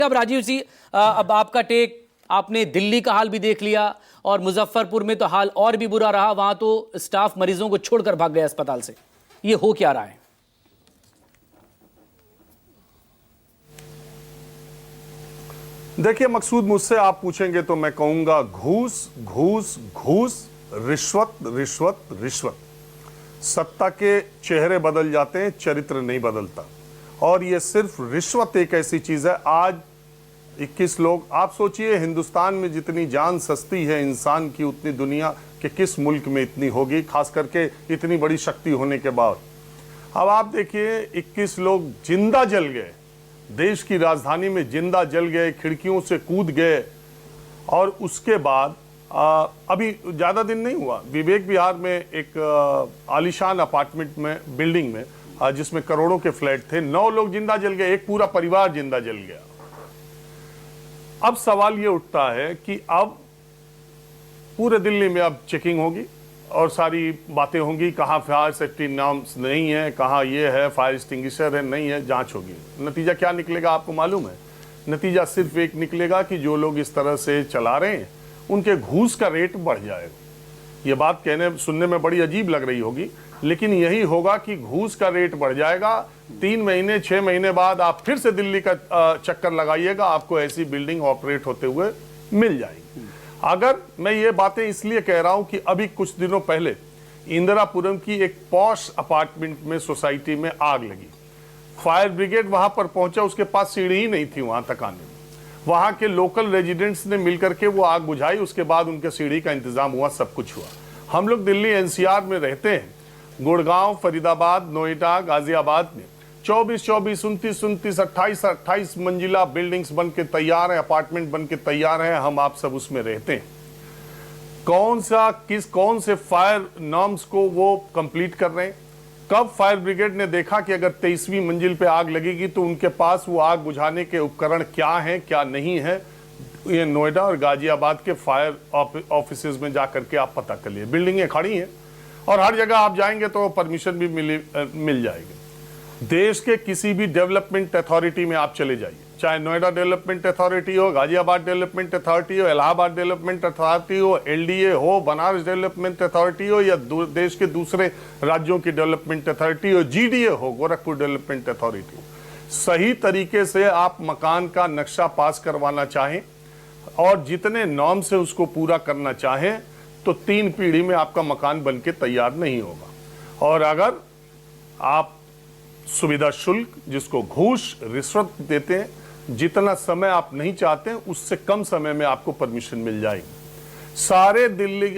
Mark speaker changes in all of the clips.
Speaker 1: अब राजीव जी, अब आपका टेक, आपने दिल्ली का हाल भी देख लिया और मुजफ्फरपुर में तो हाल और भी बुरा रहा। वहां तो स्टाफ मरीजों को छोड़कर भाग गया अस्पताल से। ये हो क्या रहा है?
Speaker 2: देखिए मकसूद, मुझसे आप पूछेंगे तो मैं कहूंगा घूस घूस घूस, रिश्वत रिश्वत रिश्वत। सत्ता के चेहरे बदल जाते हैं, चरित्र नहीं बदलता। और ये सिर्फ रिश्वत एक ऐसी चीज है। आज 21 लोग, आप सोचिए हिंदुस्तान में जितनी जान सस्ती है इंसान की, उतनी दुनिया के किस मुल्क में इतनी होगी, खास करके इतनी बड़ी शक्ति होने के बाद। अब आप देखिए 21 लोग जिंदा जल गए, देश की राजधानी में जिंदा जल गए, खिड़कियों से कूद गए। और उसके बाद अभी ज़्यादा दिन नहीं हुआ, विवेक विहार में एक आलीशान अपार्टमेंट में, बिल्डिंग में, जिसमें करोड़ों के फ्लैट थे, 9 लोग जिंदा जल गए, एक पूरा परिवार जिंदा जल गया। अब सवाल ये उठता है कि अब पूरे दिल्ली में अब चेकिंग होगी और सारी बातें होंगी, कहाँ फायर सेफ्टी नॉर्म्स नहीं है, कहाँ ये है, फायर एक्सटिंग्विशर है, नहीं है, जांच होगी। नतीजा क्या निकलेगा आपको मालूम है? नतीजा सिर्फ एक निकलेगा कि जो लोग इस तरह से चला रहे हैं उनके घूस का रेट बढ़ जाएगा। ये बात कहने सुनने में बड़ी अजीब लग रही होगी, लेकिन यही होगा कि घूस का रेट बढ़ जाएगा। 3 महीने 6 महीने बाद आप फिर से दिल्ली का चक्कर लगाइएगा, आपको ऐसी बिल्डिंग ऑपरेट होते हुए मिल जाएगी। अगर मैं ये बातें इसलिए कह रहा हूं कि अभी कुछ दिनों पहले इंदिरापुरम की एक पॉश अपार्टमेंट में, सोसाइटी में आग लगी। फायर ब्रिगेड वहां पर पहुंचा, उसके पास सीढ़ी ही नहीं थी वहां तक आने में। वहां के लोकल रेजिडेंट्स ने मिलकर के वो आग बुझाई, उसके बाद उनके सीढ़ी का इंतजाम हुआ, सब कुछ हुआ। हम लोग दिल्ली एनसीआर में रहते हैं, गुड़गांव, फरीदाबाद, नोएडा, गाजियाबाद में 24, 29, 28 मंजिला बिल्डिंग्स बन के तैयार हैं, अपार्टमेंट बन के तैयार हैं। हम आप सब उसमें रहते हैं। कौन से फायर नॉर्म्स को वो कंप्लीट कर रहे हैं? कब फायर ब्रिगेड ने देखा कि अगर 23वीं मंजिल पे आग लगेगी तो उनके पास वो आग बुझाने के उपकरण क्या हैं, क्या नहीं है? ये नोएडा और गाजियाबाद के फायर ऑफिसेज में जाकर के आप पता कर लिए। बिल्डिंगें खड़ी हैं और हर जगह आप जाएंगे तो परमिशन भी मिल जाएगी। देश के किसी भी डेवलपमेंट अथॉरिटी में आप चले जाइए, चाहे नोएडा डेवलपमेंट अथॉरिटी हो, गाजियाबाद डेवलपमेंट अथॉरिटी हो, इलाहाबाद डेवलपमेंट अथॉरिटी हो, एलडीए हो, बनारस डेवलपमेंट अथॉरिटी हो, या देश के दूसरे राज्यों की डेवलपमेंट अथॉरिटी हो, जीडीए हो, गोरखपुर डेवलपमेंट अथॉरिटी हो, सही तरीके से आप मकान का नक्शा पास करवाना चाहें और जितने नॉर्म से उसको पूरा करना चाहें तो 3 पीढ़ी में आपका मकान बन के तैयार नहीं होगा। और अगर आप सुविधा शुल्क, जिसको घूस रिश्वत देते हैं, जितना समय आप नहीं चाहते हैं उससे कम समय में आपको परमिशन मिल जाएगी। सारे दिल्ली,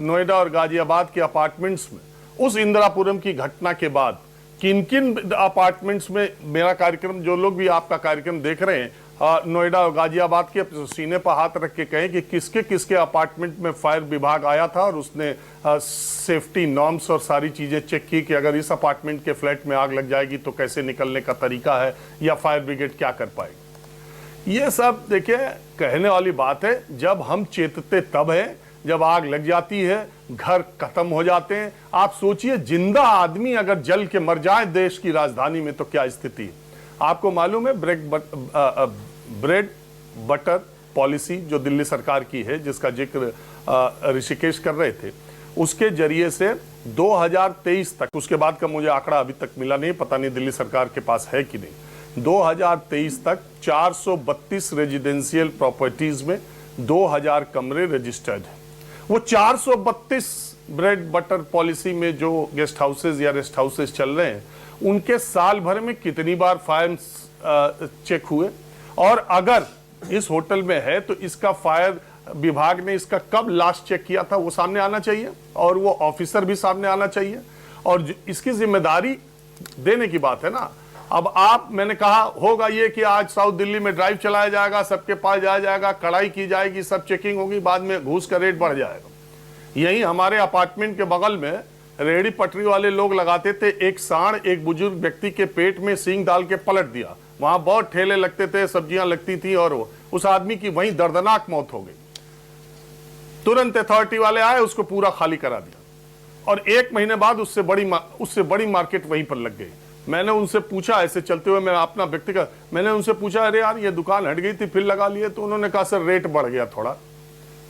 Speaker 2: नोएडा और गाजियाबाद के अपार्टमेंट्स में उस इंदिरापुरम की घटना के बाद किन किन अपार्टमेंट्स में मेरा कार्यक्रम, जो लोग भी आपका कार्यक्रम देख रहे हैं, नोएडा और गाजियाबाद के सीने पर हाथ रख के कहें कि किसके किसके अपार्टमेंट में फायर विभाग आया था और उसने सेफ्टी नॉर्म्स और सारी चीज़ें चेक की कि अगर इस अपार्टमेंट के फ्लैट में आग लग जाएगी तो कैसे निकलने का तरीका है, या फायर ब्रिगेड क्या कर पाएगी। ये सब देखिए कहने वाली बात है। जब हम चेतते तब है जब आग लग जाती है, घर खत्म हो जाते हैं। आप सोचिए जिंदा आदमी अगर जल के मर जाए देश की राजधानी में तो क्या स्थिति है। आपको मालूम है ब्रेड बटर पॉलिसी जो दिल्ली सरकार की है, जिसका जिक्र ऋषिकेश कर रहे थे, उसके जरिए से 2023 तक, उसके बाद का मुझे आंकड़ा अभी तक मिला नहीं, पता नहीं दिल्ली सरकार के पास है कि नहीं, 2023 तक 432 रेजिडेंशियल प्रॉपर्टीज में 2000 कमरे रजिस्टर्ड हैं। वो 432 ब्रेड बटर पॉलिसी में जो गेस्ट हाउसेज या रेस्ट हाउसेज चल रहे हैं, उनके साल भर में कितनी बार फायर चेक हुए? और अगर इस होटल में है तो इसका फायर विभाग ने इसका कब लास्ट चेक किया था वो सामने आना चाहिए, और वो ऑफिसर भी सामने आना चाहिए, और इसकी जिम्मेदारी देने की बात है ना। अब मैंने कहा होगा ये कि आज साउथ दिल्ली में ड्राइव चलाया जाएगा, सबके पास जाया जाएगा, कड़ाई की जाएगी, सब चेकिंग होगी, बाद में घूस का रेट बढ़ जाएगा। यही हमारे अपार्टमेंट के बगल में रेहड़ी पटरी वाले लोग लगाते थे, एक सांड एक बुजुर्ग व्यक्ति के पेट में सींग डाल के पलट दिया। वहां बहुत ठेले लगते थे, सब्जियां लगती थी, और उस आदमी की वहीं दर्दनाक मौत हो गई। तुरंत अथॉरिटी वाले आए, उसको पूरा खाली करा दिया, और 1 महीने बाद उससे बड़ी मार्केट वहीं पर लग गई। मैंने उनसे पूछा, ऐसे चलते हुए मैं अपना व्यक्तिगत, मैंने उनसे पूछा अरे यार ये दुकान हट गई थी फिर लगा लिए, तो उन्होंने कहा सर रेट बढ़ गया थोड़ा,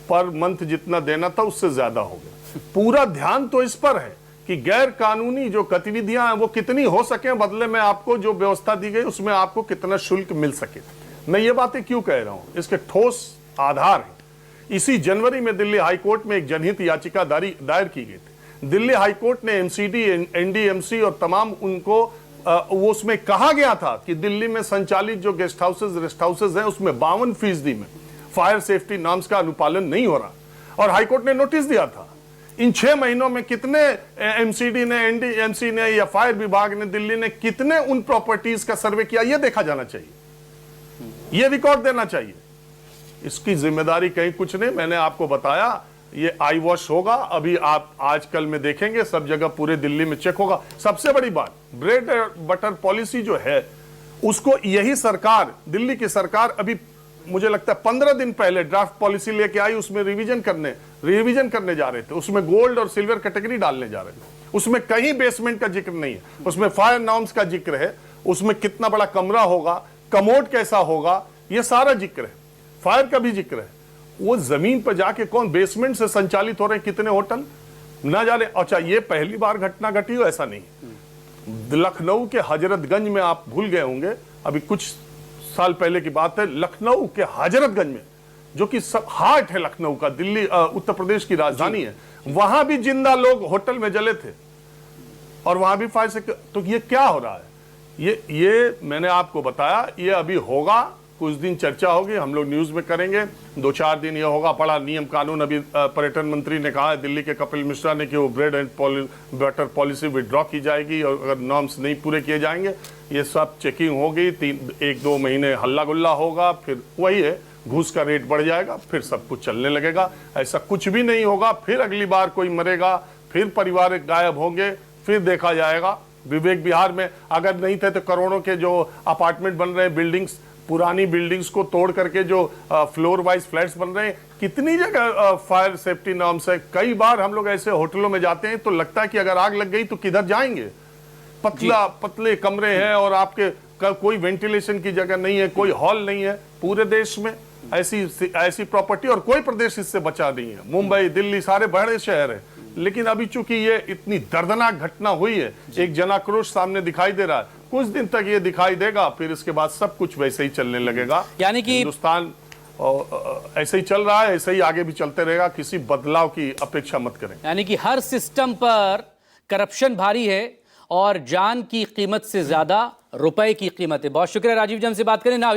Speaker 2: पर मंथ जितना देना था उससे ज्यादा हो गया। पूरा ध्यान तो इस पर है कि गैर कानूनी जो गतिविधियां हैं वो कितनी हो सके, बदले में आपको जो व्यवस्था दी गई उसमें आपको कितना शुल्क मिल सके। मैं ये बातें क्यों कह रहा हूं, इसके ठोस आधार है। इसी जनवरी में दिल्ली हाईकोर्ट में एक जनहित याचिका दायर की गई थी। दिल्ली हाईकोर्ट ने एमसीडी, एनडीएमसी और तमाम उनको वो उसमें कहा गया था कि दिल्ली में संचालित जो गेस्ट हाउसेज हैं उसमें 52% में फायर सेफ्टी नॉर्म्स का अनुपालन नहीं हो रहा, और हाईकोर्ट ने नोटिस दिया था। इन 6 महीनों में कितने एमसीडी ने, एनडीएमसी ने या फायर विभाग ने दिल्ली ने कितने उन प्रॉपर्टीज का सर्वे किया, यह देखा जाना चाहिए, यह रिकॉर्ड देना चाहिए। इसकी जिम्मेदारी कहीं कुछ नहीं, मैंने आपको बताया ये आई वॉश होगा। अभी आप आजकल में देखेंगे सब जगह पूरे दिल्ली में चेक होगा। सबसे बड़ी बात, ब्रेड बटर पॉलिसी जो है उसको यही सरकार, दिल्ली की सरकार अभी मुझे लगता है 15 दिन पहले ड्राफ्ट पॉलिसी लेके आई, उसमें रिवीजन करने जा रहे थे। उसमें गोल्ड और सिल्वर कैटेगरी डालने जा रहे थे। उसमें कहीं बेसमेंट का जिक्र नहीं है, उसमें फायर नॉर्म्स का जिक्र है, उसमें कितना बड़ा कमरा होगा, कमोड कैसा होगा, यह सारा जिक्र है, फायर का भी जिक्र है। वो जमीन पर जाके कौन बेसमेंट से संचालित हो रहे हैं कितने होटल ना जाने। अच्छा ये पहली बार घटना घटी हो ऐसा नहीं, लखनऊ के हजरतगंज में आप भूल गए होंगे, अभी कुछ साल पहले की बात है, लखनऊ के हजरतगंज में जो कि सब हार्ट है लखनऊ का, दिल्ली उत्तर प्रदेश की राजधानी है, वहां भी जिंदा लोग होटल में जले थे और वहां भी फायर से। तो ये क्या हो रहा है, ये मैंने आपको बताया, ये अभी होगा, कुछ दिन चर्चा होगी, हम लोग न्यूज में करेंगे, 2-4 दिन ये होगा। बड़ा नियम कानून अभी पर्यटन मंत्री ने कहा है दिल्ली के कपिल मिश्रा ने कि वो bread and butter policy withdraw की जाएगी और अगर नॉर्म्स नहीं पूरे किए जाएंगे ये सब चेकिंग होगी, 1-2 महीने हल्ला गुल्ला होगा, फिर वही है घूस का रेट बढ़ जाएगा, फिर सब कुछ चलने लगेगा। ऐसा कुछ भी नहीं होगा, फिर अगली बार कोई मरेगा, फिर परिवार गायब होंगे, फिर देखा जाएगा। विवेक विहार में अगर नहीं थे तो करोड़ों के जो अपार्टमेंट बन रहे हैं, बिल्डिंग्स, पुरानी बिल्डिंग्स को तोड़ करके जो फ्लोर वाइज फ्लैट्स बन रहे हैं, कितनी जगह फायर सेफ्टी नॉर्म्स है। कई बार हम लोग ऐसे होटलों में जाते हैं तो लगता है कि अगर आग लग गई तो किधर जाएंगे, पतले कमरे हैं और आपके कोई वेंटिलेशन की जगह नहीं है, कोई हॉल नहीं है। पूरे देश में ऐसी प्रॉपर्टी और कोई प्रदेश इससे बचा नहीं है। मुंबई, दिल्ली सारे बड़े शहर है, लेकिन अभी चूंकि ये इतनी दर्दनाक घटना हुई है, एक जनाक्रोश सामने दिखाई दे रहा है। कुछ दिन तक ये दिखाई देगा, फिर इसके बाद सब कुछ वैसे ही चलने लगेगा।
Speaker 1: यानी कि
Speaker 2: हिंदुस्तान ऐसे ही चल रहा है, ऐसे ही आगे भी चलते रहेगा, किसी बदलाव की अपेक्षा मत करें।
Speaker 1: यानी कि हर सिस्टम पर करप्शन भारी है और जान की कीमत से ज्यादा रुपए की कीमत है। बहुत शुक्रिया राजीव जी, हमसे बात करें ना।